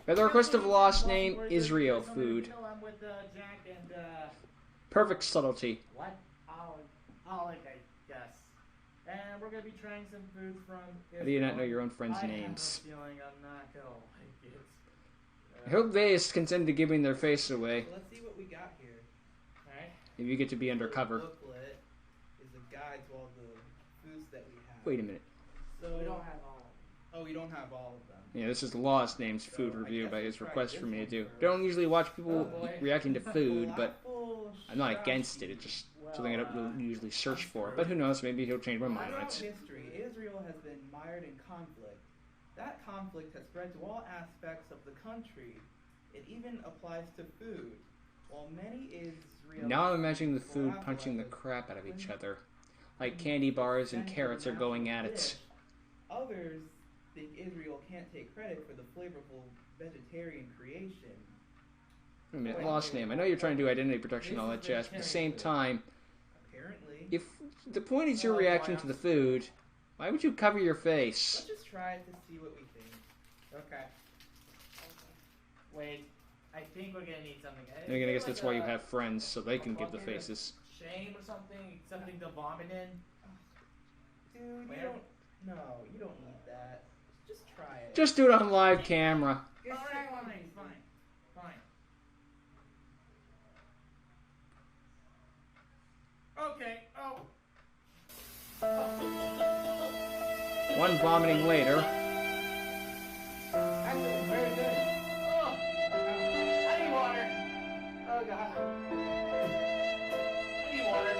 By the request of lost name, Israel food. No, I'm with Jack and Perfect subtlety. what? Alec, I guess. And we're gonna be trying some food from Israel. How do you not know your own friends' I names? have a feeling I'm not gonna like it. I hope they consent to giving their face away. So let's see what we got here. Alright. If you get to be undercover. The booklet is a guide to all the foods that we have. Wait a minute. So We don't have all. Oh, we don't have all of them. Yeah, this is the Lost Names food So, I review guess by we'll his try request this for me to one do. first. Don't usually watch people Oh, boy. reacting to food, but Falafel I'm not against it. It's just something I don't usually search for. But who knows? Maybe he'll change my mind on Throughout it. history, Israel has been mired in conflict. That conflict has spread to all aspects of the country. It even applies to food. While many Israelis Now I'm imagining the food punching the crap out of each other. Like candy bars and carrots are going at it. Others think Israel can't take credit for the flavorful vegetarian creation. Wait a minute, Lost Name. I know you're trying to do identity protection and all that jazz, but at the same time, Apparently. if the point is your reaction to the food, why would you cover your face? Let's just try it to see what we think. Okay. Wait, I think we're gonna need something. And I guess that's why you have friends, so they can give the faces. Shame or something? Something to vomit in? Dude, Where? you don't. No, you don't need that. Just try it. Just do it on live camera. Alright, fine. Okay, oh. One vomiting later. Actually, very good. Oh, I need water. Oh, God. I need water.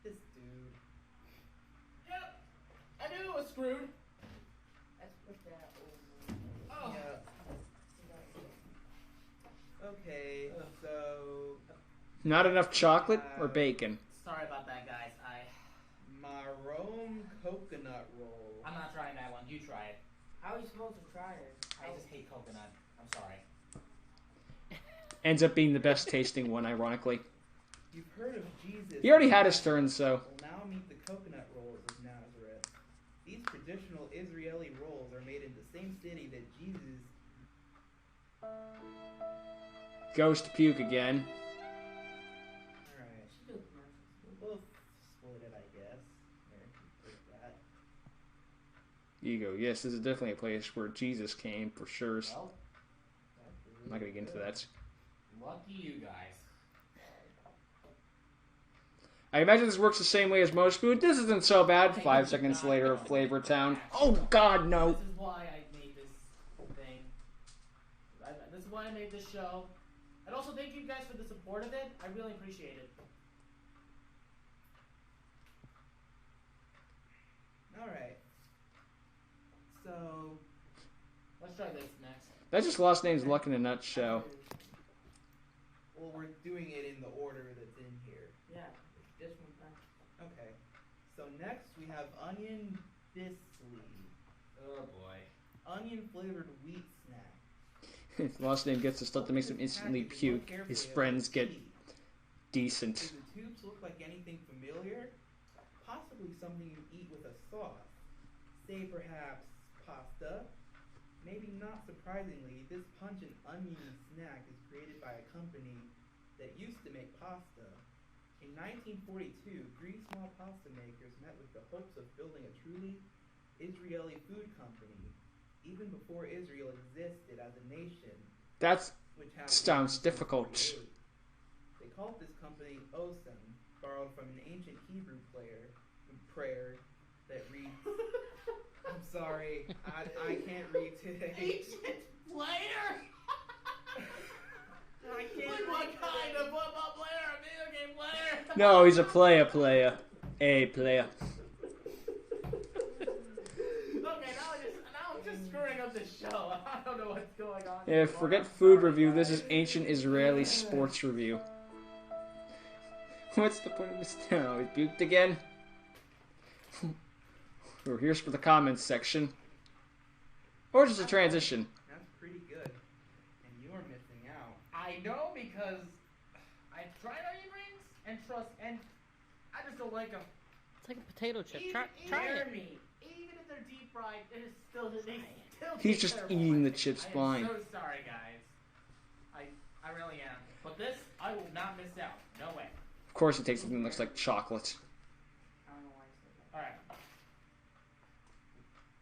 This dude. Yep, I knew it was screwed. Let's put that Oh. Yeah. Okay, so Not enough chocolate or bacon? Sorry about that, guys. Maroon coconut roll. I'm not trying that one. You try it. How are you supposed to try it? I just hate coconut. I'm sorry. Ends up being the best tasting one, ironically. You've heard of Jesus. He already had his turn, so. Will now meet the coconut rolls of Nazareth. These traditional Israeli rolls are made in the same city that Jesus. Goes to puke again. Alright. We'll split it, I guess. There, take that. You go. Yes, this is definitely a place where Jesus came, for sure. Well, I'm not going to get into that. lucky you guys. I imagine this works the same way as most food. This isn't so bad. 5 seconds later, Flavor Town. Oh, God, no. This is why I made this thing. This is why I made this show. And also thank you guys for the support of it. I really appreciate it. Alright. So. Let's try this next. That's just Lost Names Luck in a nutshell. Well, we're doing it in the order that's in here. Yeah, this one. Okay. So next we have onion bisli. Oh boy. Onion flavored wheat snack. If Lost Name gets the stuff that makes him instantly puke, his friends get Do decent. the tubes look like anything familiar? Possibly something you eat with a sauce. Say perhaps pasta? Maybe not surprisingly, this pungent onion snack is created by a company that used to make pasta. In 1942, 3 small pasta makers met with the hopes of building a truly Israeli food company, even before Israel existed as a nation. That Which happened sounds in difficult. 1948. They called this company Osem, borrowed from an ancient Hebrew prayer that reads, I'm sorry, I can't read today. Ancient player? I can't Like what kind of football player? A video game player? No, he's a player. A player. Okay, now I'm just screwing up the show. I don't know what's going on. Yeah, forget food review. This is ancient Israeli sports review. What's the point of this now? He puked again? Or here's for the comments section. Or just a transition. That's pretty good. And you're missing out. I know because I've tried onion rings and I just don't like them. It's like a potato chip. Even, Try even, it. even if they're deep fried, it is still they still He's be just terrible, eating the I think. chips I am blind. so sorry, guys. I really am. But this, I will not miss out. No way. Of course, he takes something that looks like chocolate. I don't know why I said that. Alright.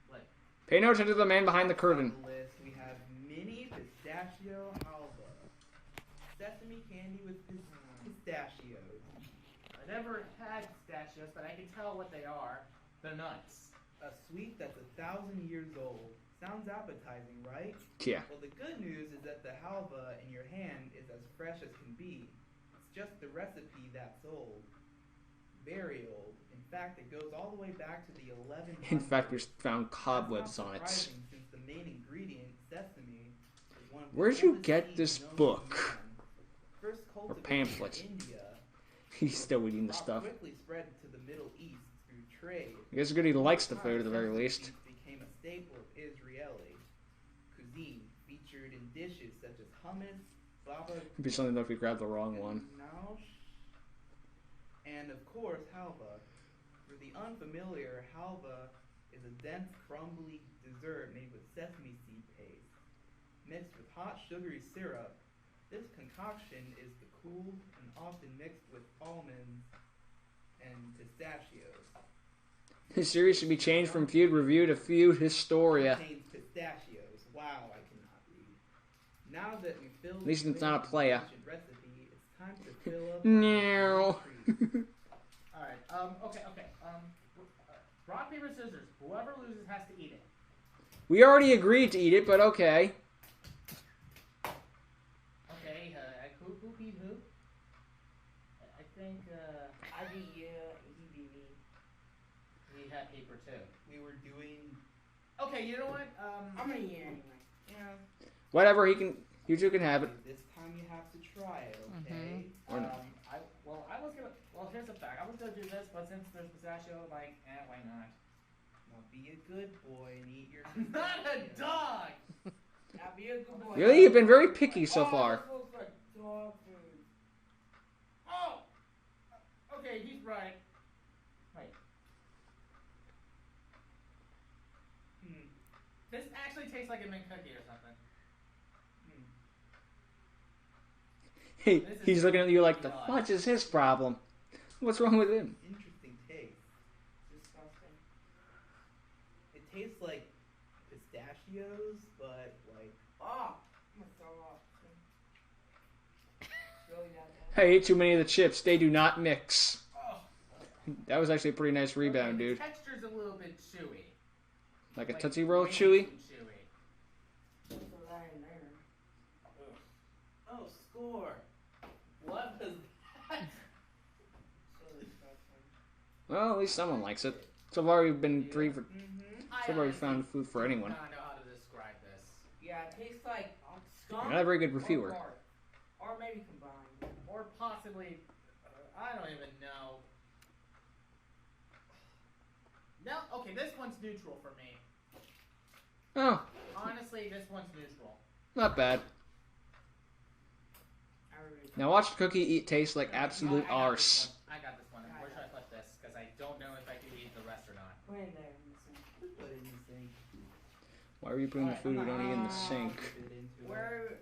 What? Pay no attention to the man behind the curtain. On the list, we have mini pistachio halva. Sesame candy with pistachios. I never had pistachios, but I can tell what they are. They're nuts. A sweet that's 1,000 years old. Sounds appetizing, right? Yeah. Well, the good news is that the halva in your hand is as fresh as can be. It's just the recipe that's old. Very old. In fact, it goes all the way back to the 1100s. In fact, we found cobwebs That's not on it. surprising, since the main ingredient, sesame, is one of the Where'd you oldest get seeds this known to book? man. First cultivated pamphlet? in India, He's still eating the crop stuff. quickly spread to the Middle East through trade. I guess it's good he likes the food at the very Sesame least. seeds became a staple of Israeli cuisine, featured in dishes such as hummus, baba It'd be something though if we grabbed the wrong one. ganoush, and of course halva. For the unfamiliar, halva is a dense, crumbly dessert made with sesame seed paste. Mixed with hot, sugary syrup, this concoction is cooled and often mixed with almonds and pistachios. His series should be changed from Feud Review to Feud Historia. Contains pistachios. Wow, I cannot read. Now that we filled At least it's the not a ancient playa. recipe, it's time to fill up. No. Alright, okay. Rock, paper, scissors. Whoever loses has to eat it. We already agreed to eat it, but okay. Okay, who beat who? I think, I beat you, he beat me. we had paper too. We were doing. Okay, you know what? I'm gonna eat it anyway. Yeah. Whatever, you two can have it. This time you have to try it, okay? Or not. Here's the fact. I was gonna do this, but since there's pistachio, like, why not? Now be a good boy and eat your. I'm not a dog! Now be a good boy. Really? You've been very picky so Oh, far. this looks like dog food. Oh! Okay, he's right. Wait. This actually tastes like a mint cookie or something. Hey, he's looking at you like the fudge is his problem. What's wrong with him? Interesting taste. Disgusting. It tastes like pistachios, but like. Oh, I'm gonna throw up. Really that bad. Hey, ate too many of the chips. They do not mix. Oh. That was actually a pretty nice rebound, Okay, dude. the texture's a little bit chewy. Like a Like, Tootsie Roll way chewy. too chewy. Throw that in there. Oh, score! What was that? So disgusting. Well, at least someone likes it. So far, we've been three for. I So far, we honestly found food for anyone. do not know how to describe this. Yeah, it tastes like skunk. Not a very good or reviewer. bark. Or maybe combined. Or possibly, I don't even know. No, okay, this one's neutral for me. Oh, Honestly, this one's neutral. not bad. I really Now watch the cookie eat taste like absolute I got arse. this one. I got this one. Where should I put this? Because I don't know if I can eat the rest or not. put it in there. in the sink. Put it in the sink. Why are you putting the food we don't eat in the sink? Dip it into it. Where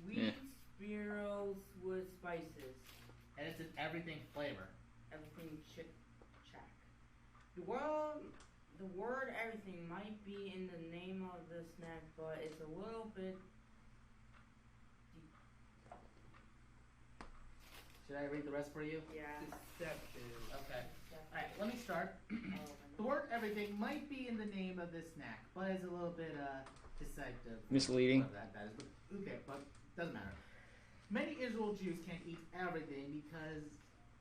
wheat Yeah. spirals with spices. And it's an everything flavor. Everything chip chack. The word everything might be in the name of the snack, but it's a little bit Should I read the rest for you? Deceptive. Okay. Alright, let me start. The word everything might be in the name of this snack, but it's a little bit deceptive. Misleading. Whatever that is, but okay, but doesn't matter. Many Israel Jews can't eat everything because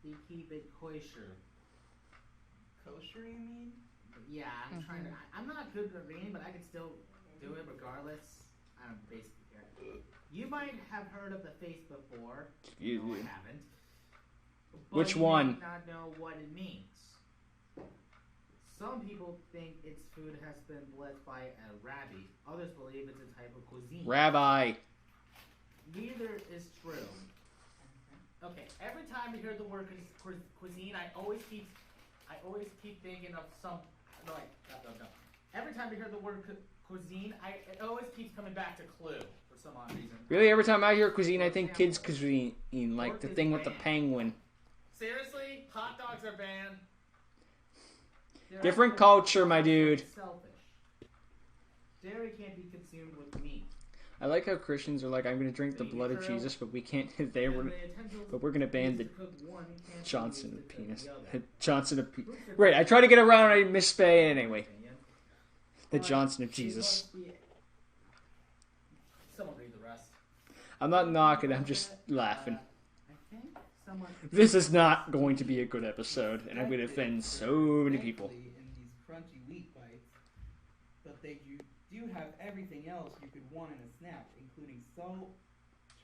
they keep it kosher. Kosher, you mean? Yeah, I'm trying to. I'm not good at reading, but I can still do it regardless. I'm basically here. You might have heard of the Facebook board. You- No, I haven't. But Which you one? may not know what it means. Some people think its food has been blessed by a rabbi. Others believe it's a type of cuisine. Rabbi. Neither is true. Okay, every time you hear the word cuisine, I always keep thinking of some like no. Every time you hear the word cuisine, it always keeps coming back to Clue for some odd reason. Really, every time I hear cuisine, I think kids' cuisine, like the thing with the penguin. Seriously? Hot dogs are banned? Different culture, my dude. Selfish. Dairy can't be consumed with meat. I like how Christians are like, I'm going to drink the blood of Jesus, but we can't. But we're going to ban the Johnson of penis. Johnson of penis. Right, I try to get around, I misspay anyway. The Johnson of Jesus. Someone read the rest. I'm not knocking, I'm just laughing. I think someone This is not going to be a good episode, and I'm going to offend so many people. in these crunchy wheat bites, but they do have everything else you could want in a snack, including salt,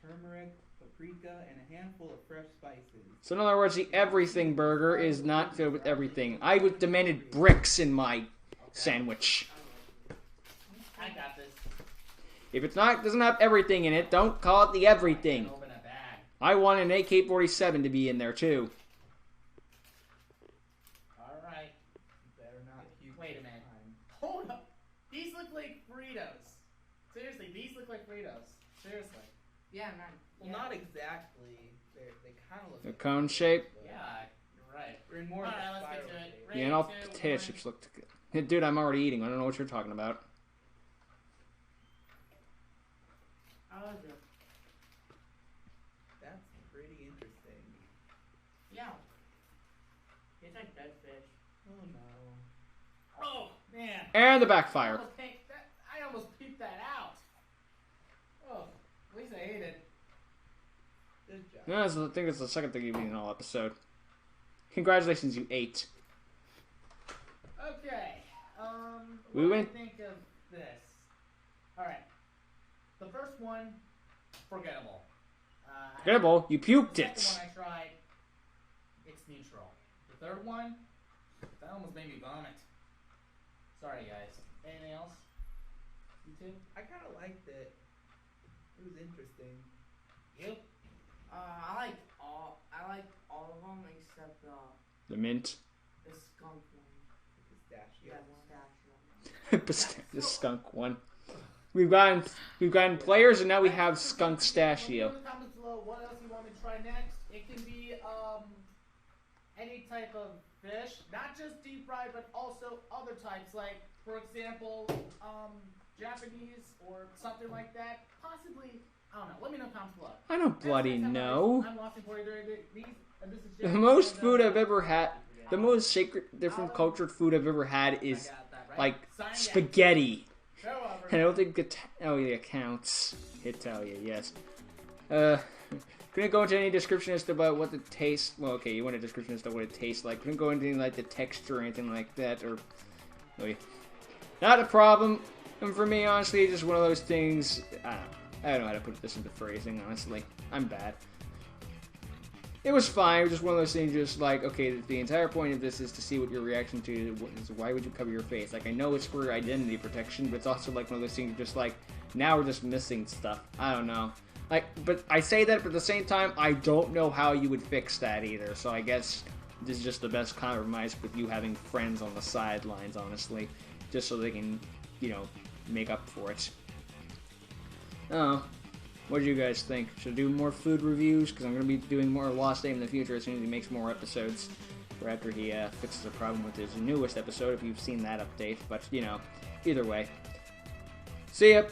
turmeric, paprika, and a handful of fresh spices. So in other words, the everything burger is not filled with everything. I would demanded bricks in my sandwich. I got this. If it's not, doesn't have everything in it, don't call it the everything. Open a bag. I want an AK-47 to be in there too. Alright. Better not puke Wait a this minute. time. Hold up. These look like Fritos. Seriously, these look like Fritos. Seriously. Yeah, man. Well, not exactly. They kind of look The like cone Fritos, shape? but Yeah, you're right. They're in more of Alright, a let's get spiral to it. shape. Ready, Yeah, and all 2, potato 1. chips look good. Hey, dude, I'm already eating. I don't know what you're talking about. How is it? That's pretty interesting. Yeah. It's like dead fish. Oh no. Oh, man. And the backfire. I almost peeped that out. Oh, at least I ate it. Good job. No, I think it's the second thing you've eaten all episode. Congratulations, you ate. Okay. We What went- do I think of this? Alright. The first one, forgettable. Forgettable, you puked The it. second one I tried, it's neutral. The third one, that almost made me vomit. Sorry, guys. Anything else? You too? I kind of liked it. It was interesting. You? I like all of them except The mint. the skunk one. Pistachio. That pistachio. The skunk one. We've gotten players, and now we have skunk stachio. In the comments below what else you want me to try next. It can be any type of fish, not just deep fried, but also other types, like for example, Japanese or something like that. Possibly, I don't know. Let me know in the comments below. I don't bloody know. I'm Austin for these, and this is The Jake, most and, food I've ever had, the most sacred, different Alan, cultured food I've ever had I is got that right. like Signing out. spaghetti. Show over. I don't think Italia counts. Italia, yes. Couldn't go into any description as to about what the taste. Well, okay, you want a description as to what it tastes like. Couldn't go into any, like the texture or anything like that, or okay. Not a problem. And for me, honestly, it's just one of those things. I don't know how to put this into phrasing. Honestly, I'm bad. It was fine. It was just one of those things. Just like, okay, the entire point of this is to see what your reaction to is. Why would you cover your face? Like, I know it's for identity protection, but it's also like one of those things. Just like now we're just missing stuff. I don't know. Like, but I say that, but at the same time, I don't know how you would fix that either. So I guess this is just the best compromise with you having friends on the sidelines, honestly, just so they can, you know, make up for it. Oh, what do you guys think? Should I do more food reviews? Because I'm going to be doing more Lost Aim in the future as soon as he makes more episodes, or after he fixes a problem with his newest episode, if you've seen that update. But, you know, either way. See ya!